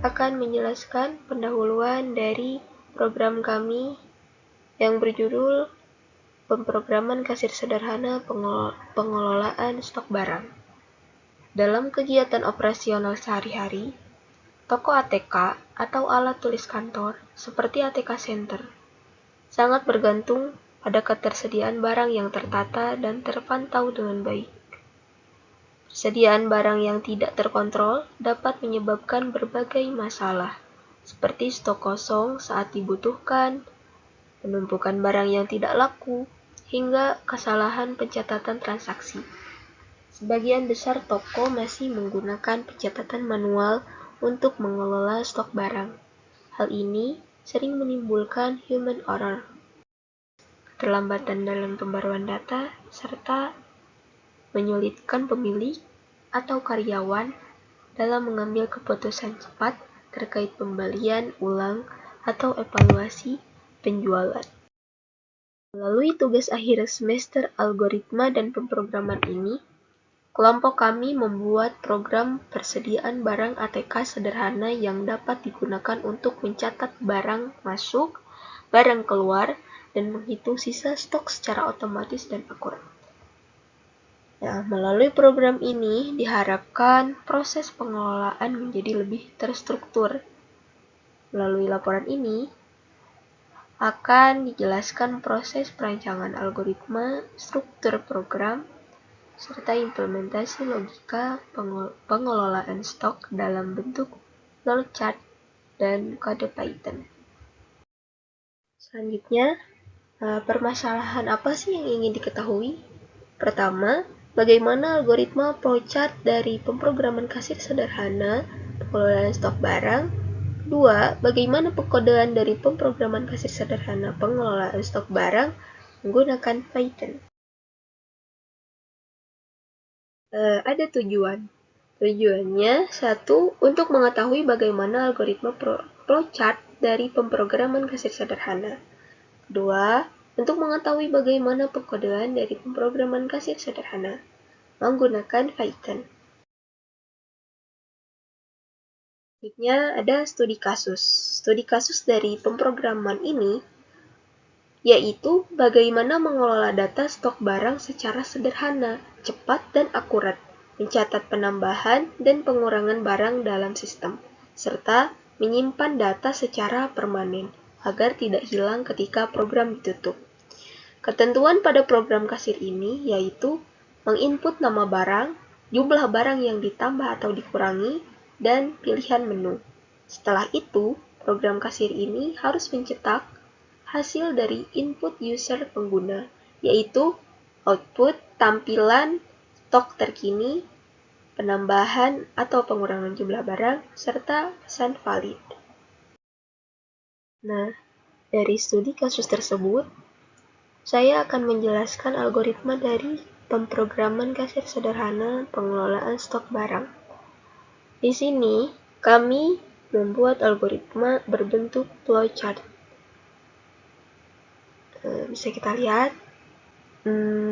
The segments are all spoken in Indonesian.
akan menjelaskan pendahuluan dari program kami yang berjudul Pemrograman Kasir Sederhana Pengelolaan Stok Barang. Dalam kegiatan operasional sehari-hari, toko ATK atau alat tulis kantor seperti ATK Center sangat bergantung pada ketersediaan barang yang tertata dan terpantau dengan baik. Persediaan barang yang tidak terkontrol dapat menyebabkan berbagai masalah, seperti stok kosong saat dibutuhkan, penumpukan barang yang tidak laku, hingga kesalahan pencatatan transaksi. Sebagian besar toko masih menggunakan pencatatan manual untuk mengelola stok barang. Hal ini sering menimbulkan human error, keterlambatan dalam pembaruan data, serta menyulitkan pemilik atau karyawan dalam mengambil keputusan cepat terkait pembelian ulang atau evaluasi penjualan. Melalui tugas akhir semester algoritma dan pemrograman ini, kelompok kami membuat program persediaan barang ATK sederhana yang dapat digunakan untuk mencatat barang masuk, barang keluar, dan menghitung sisa stok secara otomatis dan akurat. Nah, melalui program ini diharapkan proses pengelolaan menjadi lebih terstruktur. Melalui laporan ini akan dijelaskan proses perancangan algoritma, struktur program, serta implementasi logika pengelolaan stok dalam bentuk flowchart dan kode Python. Selanjutnya, permasalahan apa sih yang ingin diketahui? Pertama, bagaimana algoritma flowchart dari pemrograman kasir sederhana pengelolaan stok barang? Kedua, bagaimana pengkodean dari pemrograman kasir sederhana pengelolaan stok barang menggunakan Python? Ada tujuan. Tujuannya, satu, untuk mengetahui bagaimana algoritma flowchart dari pemrograman kasir sederhana. Kedua, untuk mengetahui bagaimana pengkodean dari pemrograman kasir sederhana menggunakan Python. Selanjutnya ada studi kasus. Studi kasus dari pemrograman ini yaitu bagaimana mengelola data stok barang secara sederhana, cepat, dan akurat, mencatat penambahan dan pengurangan barang dalam sistem, serta menyimpan data secara permanen agar tidak hilang ketika program ditutup. Ketentuan pada program kasir ini yaitu menginput nama barang, jumlah barang yang ditambah atau dikurangi, dan pilihan menu. Setelah itu, program kasir ini harus mencetak hasil dari input user pengguna, yaitu output tampilan stok terkini, penambahan atau pengurangan jumlah barang, serta pesan valid. Nah, dari studi kasus tersebut, saya akan menjelaskan algoritma dari pemrograman kasir sederhana pengelolaan stok barang. Di sini, kami membuat algoritma berbentuk flowchart. Bisa kita lihat.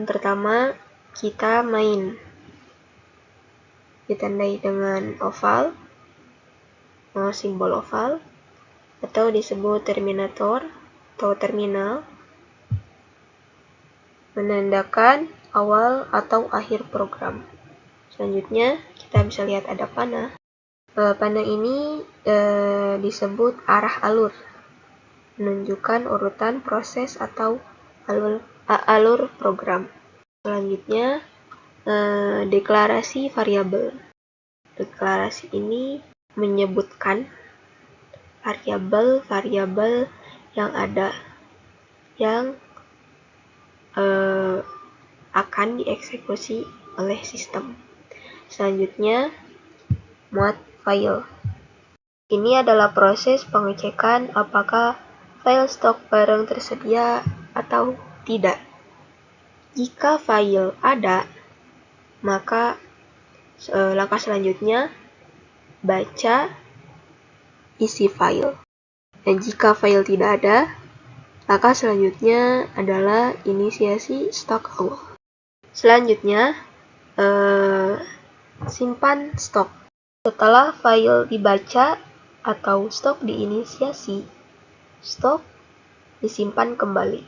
Pertama, kita main. Ditandai dengan oval, simbol oval, atau disebut terminator atau terminal, menandakan awal atau akhir program. Selanjutnya, kita bisa lihat ada panah. Panah ini disebut arah alur, menunjukkan urutan proses atau alur program. Selanjutnya, deklarasi variabel. Deklarasi ini menyebutkan variabel-variabel yang ada yang akan dieksekusi oleh sistem. Selanjutnya, muat file. Ini adalah proses pengecekan apakah file stok barang tersedia atau tidak. Jika file ada, maka langkah selanjutnya baca isi file. Dan jika file tidak ada, langkah selanjutnya adalah inisiasi stok awal. Selanjutnya, simpan stok. Setelah file dibaca atau stok diinisiasi, stok disimpan kembali.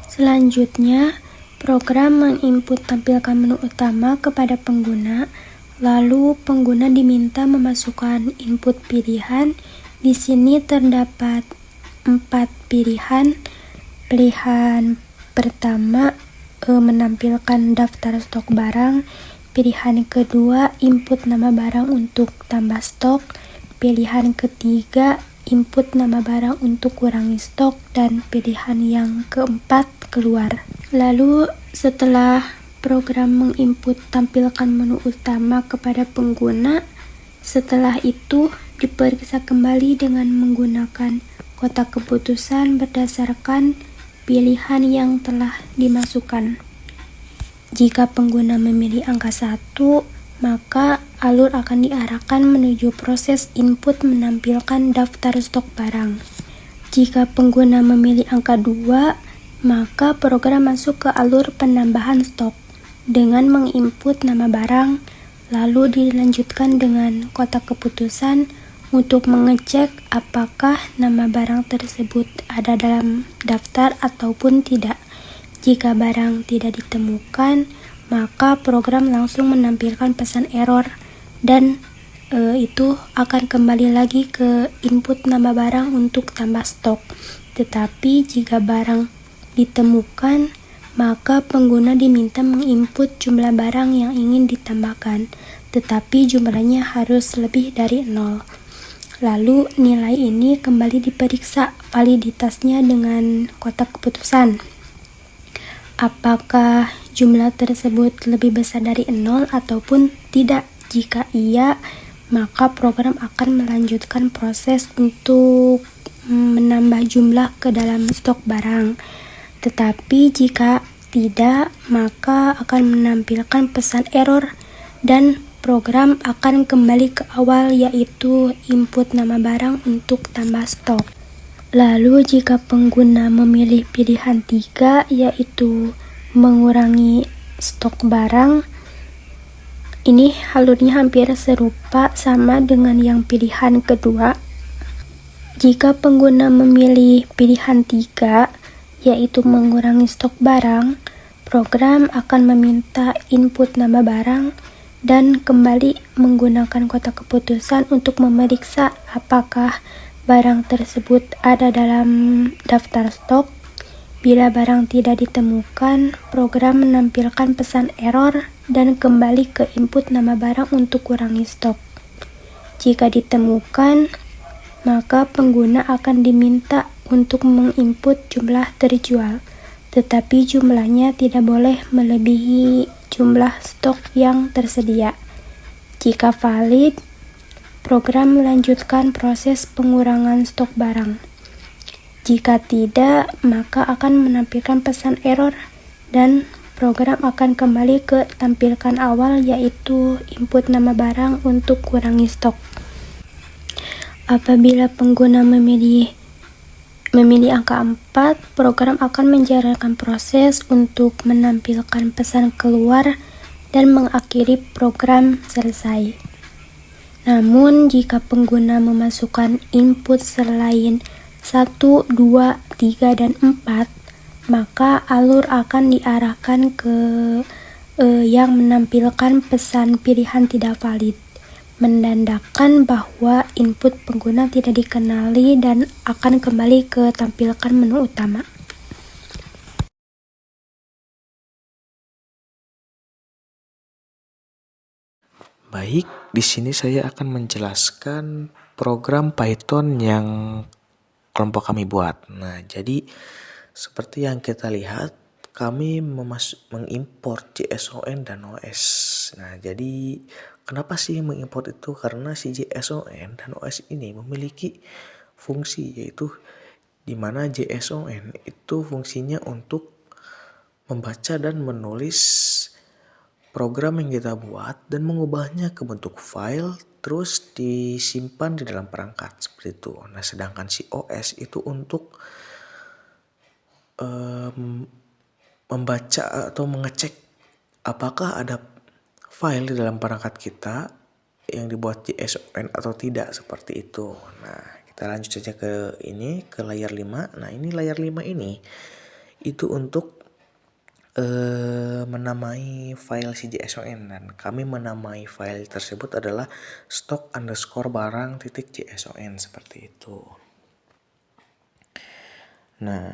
Selanjutnya, program menginput tampilkan menu utama kepada pengguna, lalu pengguna diminta memasukkan input pilihan. Di sini terdapat 4 pilihan. Pilihan pertama menampilkan daftar stok barang. Pilihan kedua, input nama barang untuk tambah stok. Pilihan ketiga, input nama barang untuk kurangi stok. Dan pilihan yang keempat, keluar. Lalu setelah program menginput tampilkan menu utama kepada pengguna, setelah itu diperiksa kembali dengan menggunakan kotak keputusan berdasarkan pilihan yang telah dimasukkan. Jika pengguna memilih angka 1, maka alur akan diarahkan menuju proses input menampilkan daftar stok barang. Jika pengguna memilih angka 2, maka program masuk ke alur penambahan stok dengan menginput nama barang, lalu dilanjutkan dengan kotak keputusan untuk mengecek apakah nama barang tersebut ada dalam daftar ataupun tidak. Jika barang tidak ditemukan, maka program langsung menampilkan pesan error dan itu akan kembali lagi ke input nama barang untuk tambah stok. Tetapi jika barang ditemukan, maka pengguna diminta menginput jumlah barang yang ingin ditambahkan, tetapi jumlahnya harus lebih dari 0. Lalu nilai ini kembali diperiksa validitasnya dengan kotak keputusan. Apakah jumlah tersebut lebih besar dari 0 ataupun tidak? Jika iya, maka program akan melanjutkan proses untuk menambah jumlah ke dalam stok barang. Tetapi jika tidak, maka akan menampilkan pesan error dan program akan kembali ke awal, yaitu input nama barang untuk tambah stok. Lalu jika pengguna memilih pilihan 3, yaitu mengurangi stok barang, ini alurnya hampir serupa sama dengan yang pilihan kedua. Jika pengguna memilih pilihan 3, yaitu mengurangi stok barang, program akan meminta input nama barang dan kembali menggunakan kotak keputusan untuk memeriksa apakah barang tersebut ada dalam daftar stok. Bila barang tidak ditemukan, program menampilkan pesan error dan kembali ke input nama barang untuk kurangi stok. Jika ditemukan, maka pengguna akan diminta untuk menginput jumlah terjual, tetapi jumlahnya tidak boleh melebihi jumlah stok yang tersedia. Jika valid, program melanjutkan proses pengurangan stok barang. Jika tidak, maka akan menampilkan pesan error dan program akan kembali ke tampilkan awal, yaitu input nama barang untuk kurangi stok. Apabila pengguna memilih angka 4, program akan menjalankan proses untuk menampilkan pesan keluar dan mengakhiri program selesai. Namun, jika pengguna memasukkan input selain 1, 2, 3, dan 4, maka alur akan diarahkan ke yang menampilkan pesan pilihan tidak valid, menandakan bahwa input pengguna tidak dikenali dan akan kembali ke tampilkan menu utama. Baik, di sini saya akan menjelaskan program Python yang kelompok kami buat. Nah, jadi seperti yang kita lihat, kami mengimport JSON dan OS. Nah, jadi kenapa sih mengimport itu? Karena si JSON dan OS ini memiliki fungsi, yaitu di mana JSON itu fungsinya untuk membaca dan menulis program yang kita buat dan mengubahnya ke bentuk file terus disimpan di dalam perangkat seperti itu. Nah, sedangkan si OS itu untuk membaca atau mengecek apakah ada file di dalam perangkat kita yang dibuat JSON atau tidak, seperti itu. Nah, kita lanjut saja ke layar 5. Nah, ini layar 5 ini itu untuk menamai file si JSON, dan kami menamai file tersebut adalah stock_barang.json, seperti itu. Nah,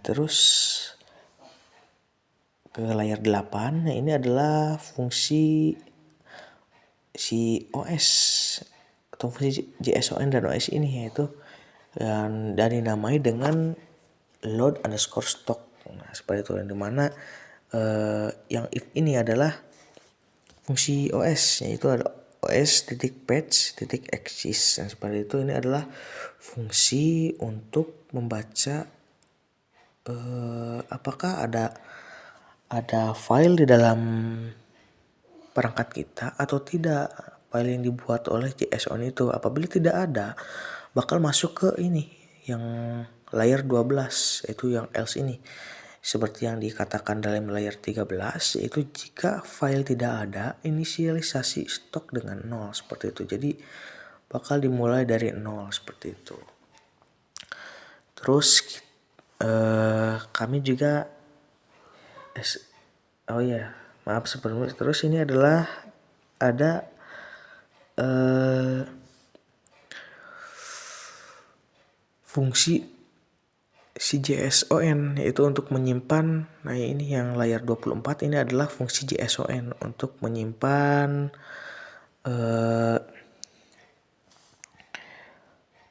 terus ke layar 8. Nah, ini adalah fungsi si OS atau fungsi JSON dan OS ini, yaitu dan dinamai dengan load_stock. Nah, seperti itu, yang dimana yang if ini adalah fungsi OS, yaitu ada os.patch.exist. Nah, seperti itu, ini adalah fungsi untuk membaca apakah ada file di dalam perangkat kita atau tidak, file yang dibuat oleh JSON itu. Apabila tidak ada, bakal masuk ke ini yang layar 12, yaitu yang else ini. Seperti yang dikatakan dalam layar 13, yaitu jika file tidak ada, inisialisasi stok dengan 0, seperti itu. Jadi bakal dimulai dari 0, seperti itu. Terus kami juga maaf sebelumnya. Terus ini adalah ada fungsi si JSON, yaitu untuk menyimpan. Nah, ini yang layar 24 ini adalah fungsi JSON untuk menyimpan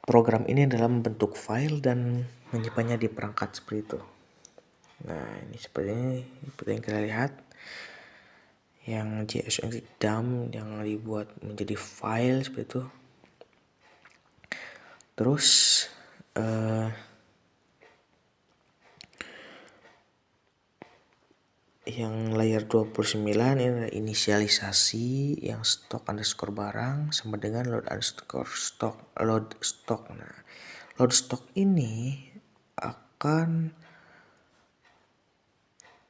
program ini dalam bentuk file dan menyimpannya di perangkat, seperti itu. Nah, ini seperti yang kita lihat, yang JSON dump yang dibuat menjadi file, seperti itu. Terus yang layar 29 ini adalah inisialisasi yang stock_barang sama dengan load_stock. Nah, load stock ini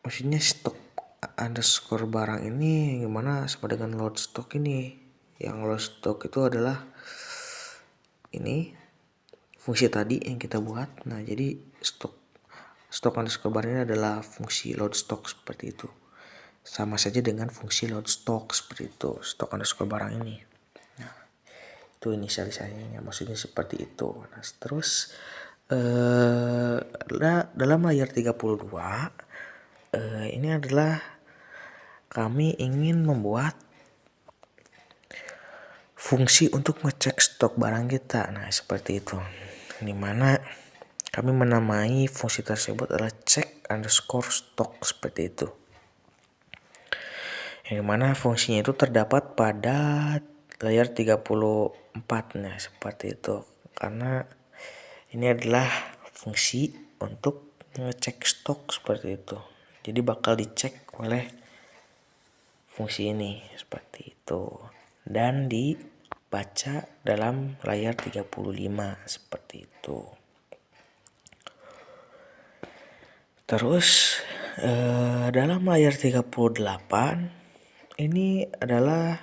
maksudnya stock_barang ini gimana sama dengan load stock ini. Yang load stock itu adalah ini fungsi tadi yang kita buat. Nah, jadi stock_barang ini adalah fungsi load stock, seperti itu. Sama saja dengan fungsi load stock, seperti itu, stock_barang ini. Nah, itu inisialisasinya, maksudnya seperti itu. Nah, terus dalam layar 32 ini adalah kami ingin membuat fungsi untuk ngecek stok barang kita. Nah, seperti itu, dimana kami menamai fungsi tersebut adalah check_stock, seperti itu. Yang dimana fungsinya itu terdapat pada layar 34. Nah, seperti itu. Karena ini adalah fungsi untuk ngecek stok, seperti itu. Jadi bakal dicek oleh fungsi ini, seperti itu. Dan dibaca dalam layar 35, seperti itu. Terus dalam layar 38 ini adalah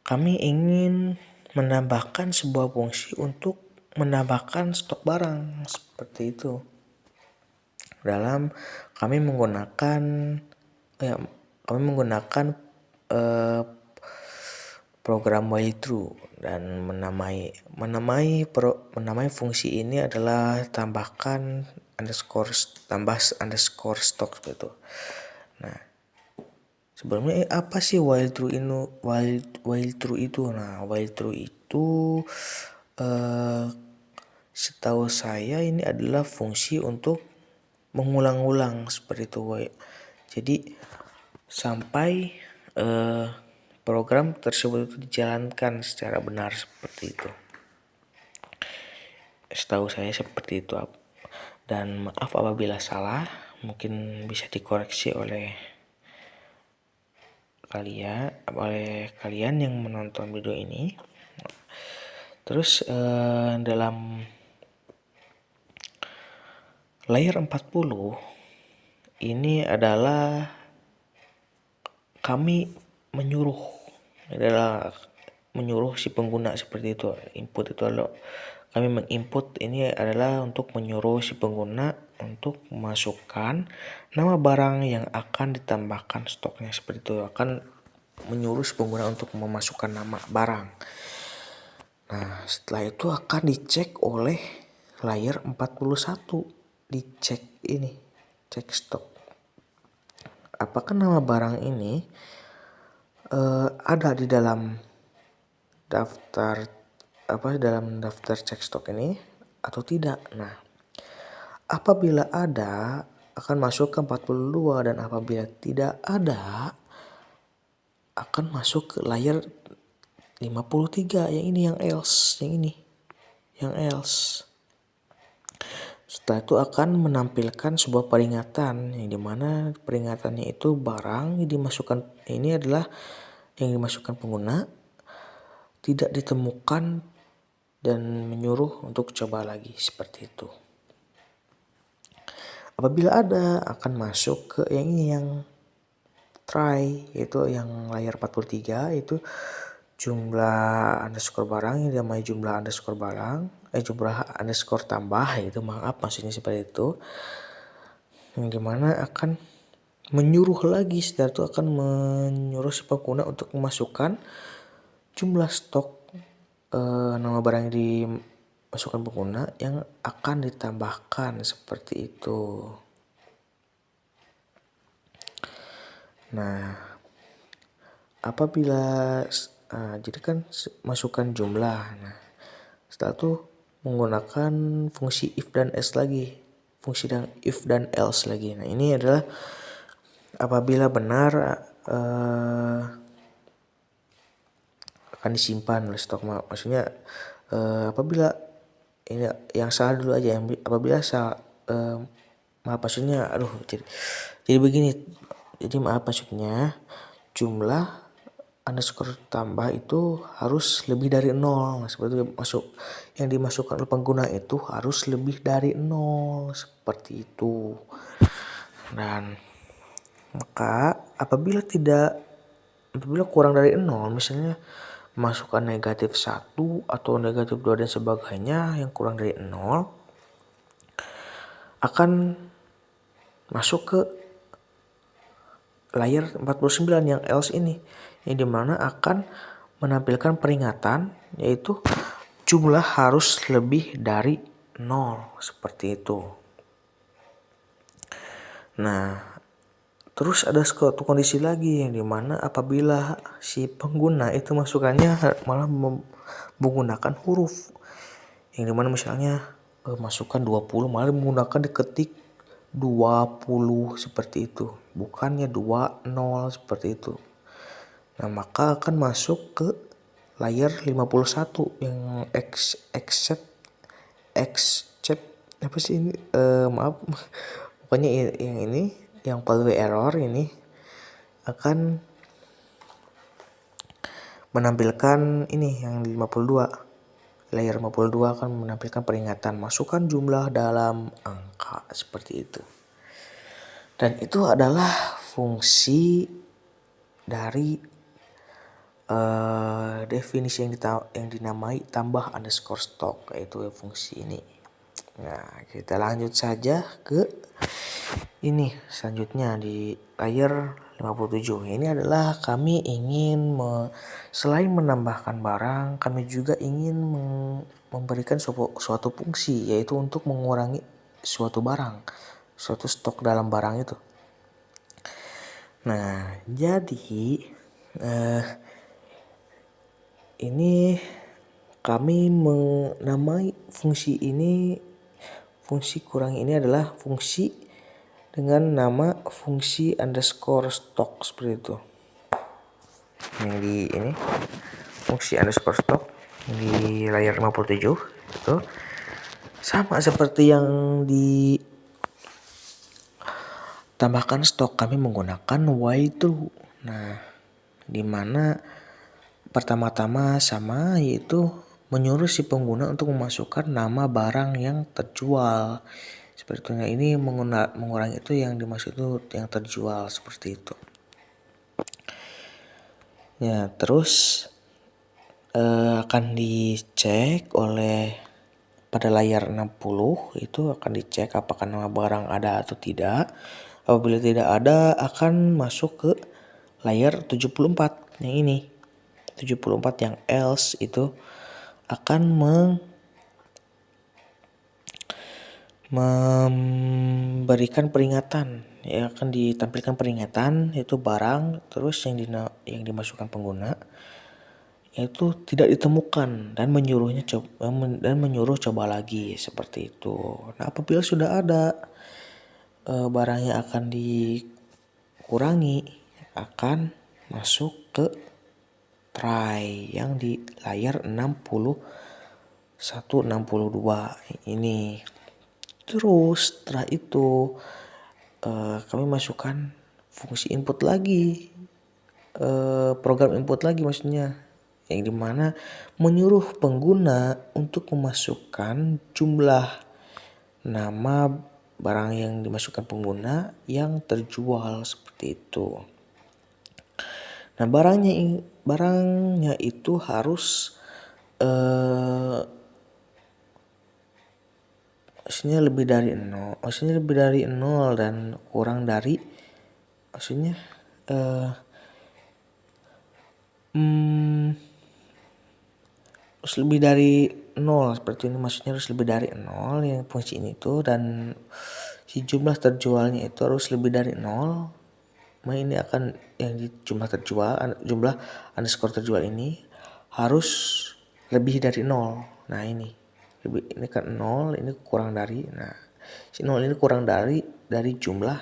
kami ingin menambahkan sebuah fungsi untuk menambahkan stok barang, seperti itu. Dalam kami menggunakan program while true, dan menamai fungsi ini adalah tambah underscore stock, gitu. Nah, sebelumnya apa sih while true itu? Nah, while true itu setahu saya ini adalah fungsi untuk mengulang-ulang, seperti itu. Jadi sampai program tersebut itu dijalankan secara benar, seperti itu. Setahu saya seperti itu. Dan maaf apabila salah, mungkin bisa dikoreksi oleh kalian yang menonton video ini. Terus dalam layar 40 ini adalah kami menyuruh adalah menyuruh si pengguna seperti itu. Input itu adalah kami menginput, ini adalah untuk menyuruh si pengguna untuk memasukkan nama barang yang akan ditambahkan stoknya, seperti itu. Akan menyuruh si pengguna untuk memasukkan nama barang. Nah, setelah itu akan dicek oleh layer 41. Dicek ini, cek stok. Apakah nama barang ini ada di dalam daftar cek stok ini atau tidak. Nah, apabila ada akan masuk ke 42, dan apabila tidak ada akan masuk ke layer 53, yang ini, yang else, yang else. Setelah itu akan menampilkan sebuah peringatan, yang dimana peringatannya itu barang yang dimasukkan ini adalah yang dimasukkan pengguna tidak ditemukan, dan menyuruh untuk coba lagi, seperti itu. Apabila ada akan masuk ke yang ini, yang try, yaitu yang layar 43, itu jumlah underscore barang yang dinamai jumlah underscore barang, jumlah underscore tambah, itu maaf maksudnya seperti itu, yang dimana akan menyuruh lagi. Setelah itu akan menyuruh si pengguna untuk memasukkan jumlah stok nama barang yang dimasukkan pengguna yang akan ditambahkan, seperti itu. Nah, apabila jadi kan masukkan jumlah. Nah, setelah itu menggunakan fungsi if dan else lagi, fungsi dan if dan else lagi. Nah, ini adalah apabila benar akan disimpan oleh stok. Maksudnya apabila ini yang salah dulu aja, yang apabila salah, maaf maksudnya jadi begini. Jadi maaf maksudnya jumlah underscore tambah itu harus lebih dari 0. Nah, seperti itu, yang dimasukkan oleh pengguna itu harus lebih dari 0, seperti itu. Dan maka apabila kurang dari 0, misalnya masukkan negatif 1 atau negatif 2 dan sebagainya yang kurang dari 0, akan masuk ke layer 49 yang else ini, yang dimana akan menampilkan peringatan, yaitu jumlah harus lebih dari 0, seperti itu. Nah, terus ada suatu kondisi lagi, yang dimana apabila si pengguna itu masukannya malah menggunakan huruf, yang dimana misalnya masukkan 20 malah menggunakan diketik 20, seperti itu, bukannya 20, seperti itu. Nah, maka akan masuk ke layer 51 yang except apa sih ini, maaf pokoknya yang ini, yang value error ini akan menampilkan ini yang 52. Layer 52 akan menampilkan peringatan masukkan jumlah dalam angka, seperti itu. Dan itu adalah fungsi dari definisi yang dinamai tambah underscore stock, yaitu fungsi ini. Nah, kita lanjut saja ke ini selanjutnya di layer 57. Ini adalah kami ingin selain menambahkan barang, kami juga ingin memberikan suatu fungsi, yaitu untuk mengurangi suatu barang, suatu stok dalam barang itu. Nah, jadi ini kami menamai fungsi ini, fungsi kurang ini adalah fungsi dengan nama fungsi underscore stock, seperti itu. Yang di ini fungsi underscore stock di layar 57 itu sama seperti yang ditambahkan stok, kami menggunakan while true. Nah, dimana pertama-tama sama, yaitu menyuruh si pengguna untuk memasukkan nama barang yang terjual, seperti itu. Nah, ini mengurangi itu, yang dimaksud itu yang terjual, seperti itu. Ya, terus akan dicek pada layar 60 itu akan dicek apakah nama barang ada atau tidak. Apabila tidak ada, akan masuk ke layar 74 yang ini. 74 yang else itu akan memberikan peringatan, ya, akan ditampilkan peringatan yaitu barang terus yang dimasukkan pengguna itu tidak ditemukan dan menyuruh coba lagi seperti itu. Nah, apabila sudah ada barang yang akan dikurangi akan masuk ke try yang di layar 61 62 ini. Terus setelah itu kami masukkan fungsi input lagi, program input lagi maksudnya, yang dimana menyuruh pengguna untuk memasukkan jumlah nama barang yang dimasukkan pengguna yang terjual seperti itu. Nah, barangnya itu harus maksudnya lebih dari 0 dan kurang dari maksudnya harus lebih dari 0 seperti ini, maksudnya harus lebih dari 0 yang fungsi ini tuh, dan si jumlah terjualnya itu harus lebih dari 0. Nah, ini akan yang di jumlah underscore terjual ini harus lebih dari 0. Nah, ini kan 0, ini kurang dari, nah si 0 ini kurang dari jumlah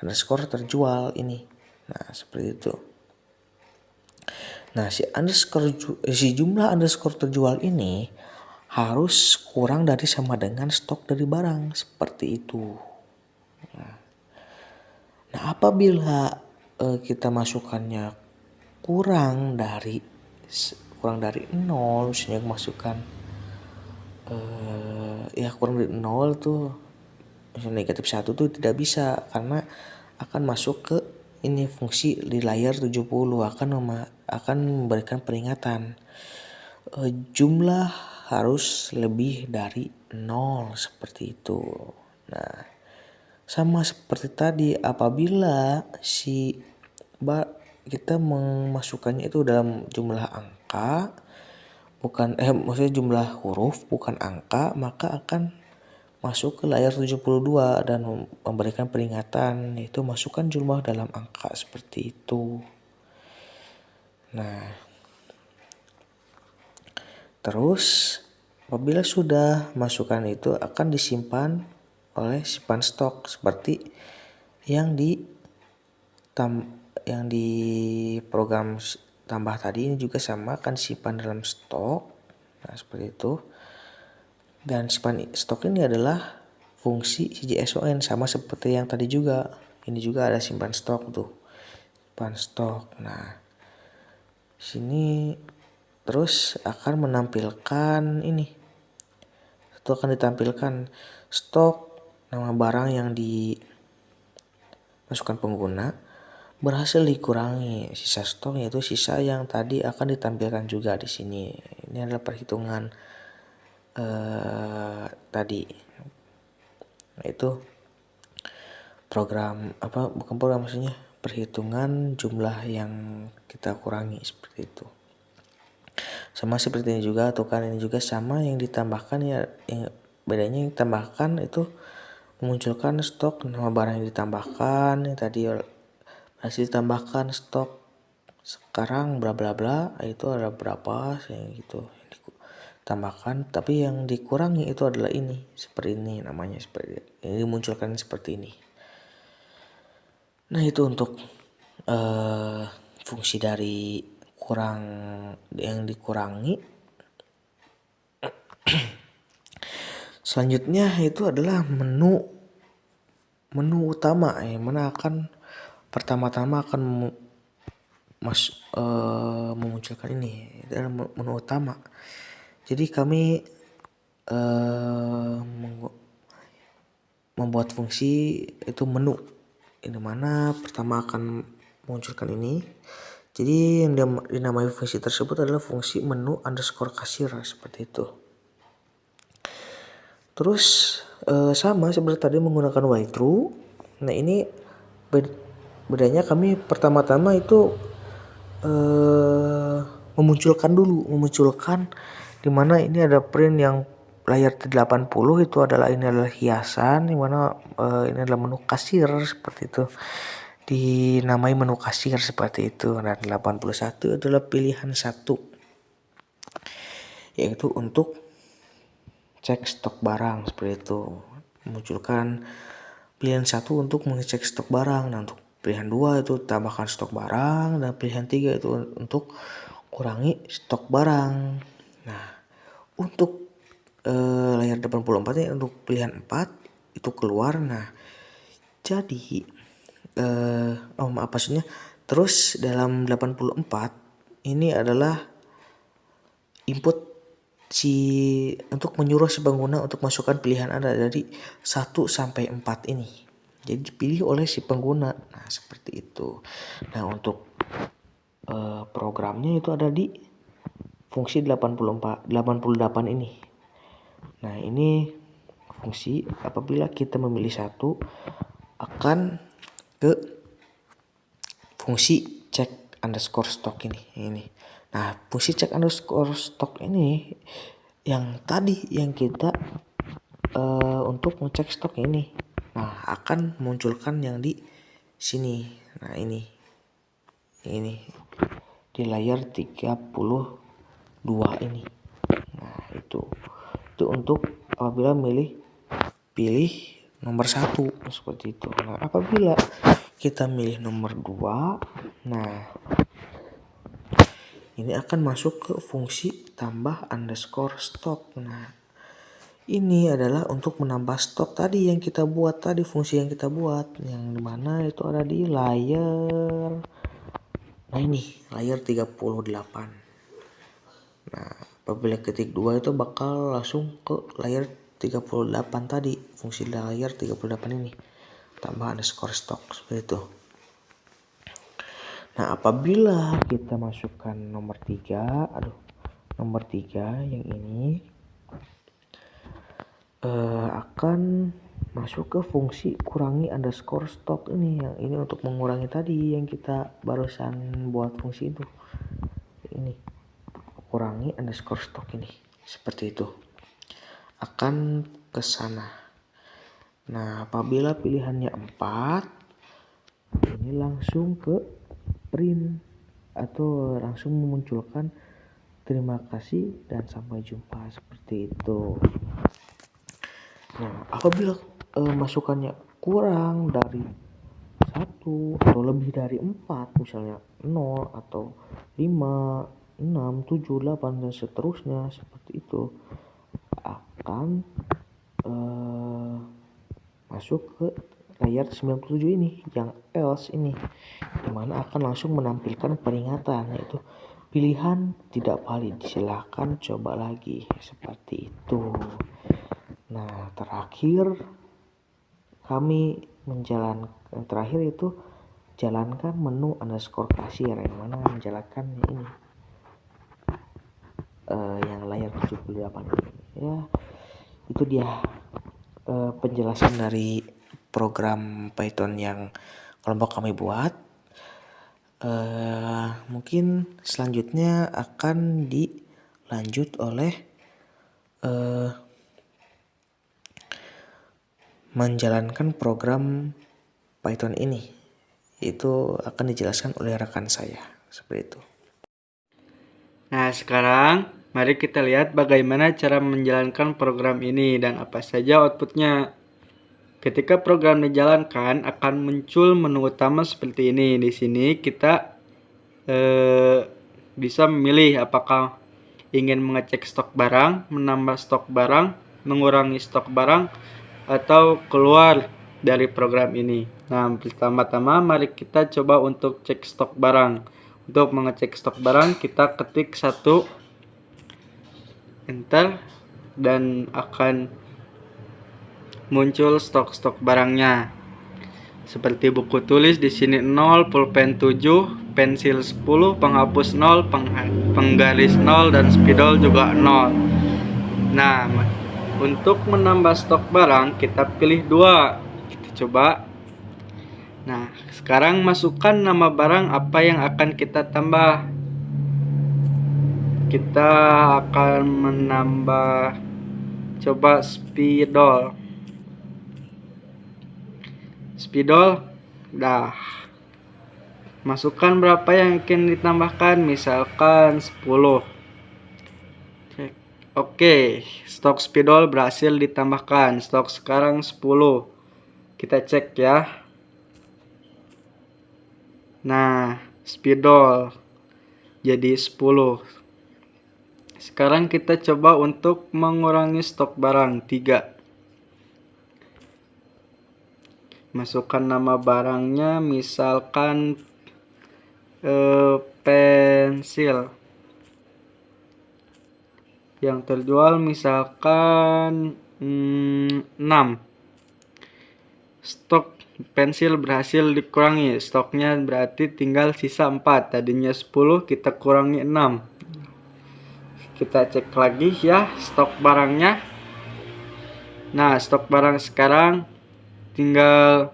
underscore terjual ini. Nah, seperti itu. Nah, si jumlah underscore terjual ini harus kurang dari sama dengan stok dari barang, seperti itu. Nah, apabila kita masukkannya kurang dari 0, misalnya masukkan kurang dari 0 tuh, misalnya negatif 1 tuh tidak bisa, karena akan masuk ke ini fungsi di layar 70 akan memberikan peringatan jumlah harus lebih dari 0 seperti itu. Nah, sama seperti tadi, apabila kita memasukkannya itu dalam jumlah angka, maksudnya jumlah huruf bukan angka, maka akan masuk ke layar 72 dan memberikan peringatan yaitu masukkan jumlah dalam angka seperti itu. Nah, terus apabila sudah masukkan itu akan disimpan oleh simpan stok seperti yang di program tambah tadi, ini juga sama, akan simpan dalam stok. Nah, seperti itu. Dan simpan stok ini adalah fungsi CJSON, sama seperti yang tadi juga. Ini juga ada simpan stok tuh. Simpan stok. Nah, sini terus akan menampilkan ini. Itu akan ditampilkan stok nama barang yang dimasukkan pengguna berhasil dikurangi. Sisa stok yaitu sisa yang tadi akan ditampilkan juga di sini. Ini adalah perhitungan tadi. Nah, itu maksudnya perhitungan jumlah yang kita kurangi seperti itu. Sama seperti ini juga tuh kan, ini juga sama yang ditambahkan ya, yang bedanya yang ditambahkan itu memunculkan stok nama barang yang ditambahkan, yang tadi hasil ditambahkan stok sekarang bla bla bla, itu ada berapa yang gitu tambahkan, tapi yang dikurangi itu adalah ini, seperti ini namanya, seperti ini dimunculkan seperti ini. Nah, itu untuk fungsi dari yang dikurangi. Selanjutnya itu adalah menu utama, yang mana akan pertama-tama akan memunculkan ini, itu adalah menu utama. Jadi kami membuat fungsi itu menu, ini mana pertama akan munculkan ini. Jadi yang dinamai fungsi tersebut adalah fungsi menu underscore kasir seperti itu. Terus sama seperti tadi menggunakan while true. Nah ini bedanya kami pertama-tama itu memunculkan dimana ini ada print yang layar 80 itu adalah hiasan, dimana ini adalah menu kasir seperti itu, dinamai menu kasir seperti itu. Dan 81 adalah pilihan 1, yaitu untuk cek stok barang seperti itu, memunculkan pilihan 1 untuk mengecek stok barang. Nah untuk pilihan 2 itu tambahkan stok barang, dan pilihan 3 itu untuk kurangi stok barang. Nah untuk layar 84 ini untuk pilihan 4 itu keluar. Nah jadi maksudnya terus dalam 84 ini adalah input untuk menyuruh si pengguna untuk masukkan pilihan Anda dari 1 sampai 4 ini. Jadi dipilih oleh si pengguna. Nah seperti itu. Nah untuk programnya itu ada di fungsi 88 ini. Nah ini fungsi apabila kita memilih satu akan ke fungsi check underscore stock ini. Nah fungsi check underscore stock ini yang tadi yang kita untuk ngecek stok ini. Nah akan munculkan yang di sini. Nah ini di layar 32 ini. Nah itu untuk apabila pilih nomor 1 seperti itu. Nah apabila kita milih nomor 2, nah ini akan masuk ke fungsi tambah underscore stock. Nah ini adalah untuk menambah stok tadi yang kita buat tadi, fungsi yang kita buat, yang dimana itu ada di layar, nah ini layar 38. Nah apabila ketik 2 itu bakal langsung ke layar 38 tadi, fungsi layar 38 ini tambah underscore stock seperti itu. Nah apabila kita masukkan nomor 3 yang ini akan masuk ke fungsi kurangi underscore stock ini, yang ini untuk mengurangi tadi yang kita barusan buat fungsi itu, ini kurangi underscore stock ini seperti itu akan ke sana. Nah apabila pilihannya 4 ini langsung ke print atau langsung memunculkan terima kasih dan sampai jumpa seperti itu. Nah apabila masukannya kurang dari 1 atau lebih dari 4, misalnya 0 atau 5, 6, 7, 8 dan seterusnya seperti itu, akan masuk ke layar 97 ini yang else ini, dimana akan langsung menampilkan peringatan yaitu pilihan tidak valid, silahkan coba lagi seperti itu. Nah terakhir itu jalankan menu underscore kasir, yang mana menjalankan ini yang layar 78 ini. Ya itu dia penjelasan dari program Python yang kelompok kami buat. Mungkin selanjutnya akan dilanjut oleh menjalankan program Python ini, itu akan dijelaskan oleh rekan saya seperti itu. Nah sekarang mari kita lihat bagaimana cara menjalankan program ini dan apa saja outputnya. Ketika program dijalankan akan muncul menu utama seperti ini. Di sini kita bisa memilih apakah ingin mengecek stok barang, menambah stok barang, mengurangi stok barang, atau keluar dari program ini. Nah pertama-tama mari kita coba untuk cek stok barang. Untuk mengecek stok barang kita ketik 1, enter, dan akan muncul stok-stok barangnya. Seperti buku tulis di sini 0, pulpen 7, pensil 10, penghapus 0, penggaris 0, dan spidol juga 0. Nah, untuk menambah stok barang kita pilih 2. Kita coba. Nah, sekarang masukkan nama barang apa yang akan kita tambah. Kita akan menambah, coba spidol. Dah. Masukkan berapa yang akan ditambahkan, misalkan 10. Oke, stok spidol berhasil ditambahkan. Stok sekarang 10. Kita cek ya. Nah, spidol jadi 10. Sekarang kita coba untuk mengurangi stok barang 3. Masukkan nama barangnya, misalkan pensil. Yang terjual misalkan 6. Stok pensil berhasil dikurangi. Stoknya berarti tinggal sisa 4. Tadinya 10, kita kurangi 6. Kita cek lagi ya stok barangnya. Nah, stok barang sekarang tinggal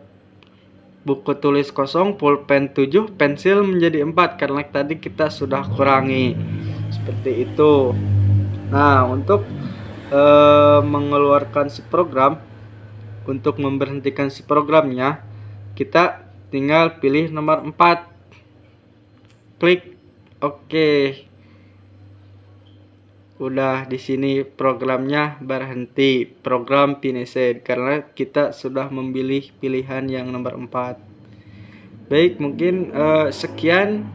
buku tulis kosong, pulpen 7, pensil menjadi 4 karena tadi kita sudah kurangi. Seperti itu. Nah, untuk mengeluarkan si program, untuk memberhentikan si programnya, kita tinggal pilih nomor 4. Klik oke. Udah di sini programnya berhenti, program finished, karena kita sudah memilih pilihan yang nomor 4. Baik, mungkin sekian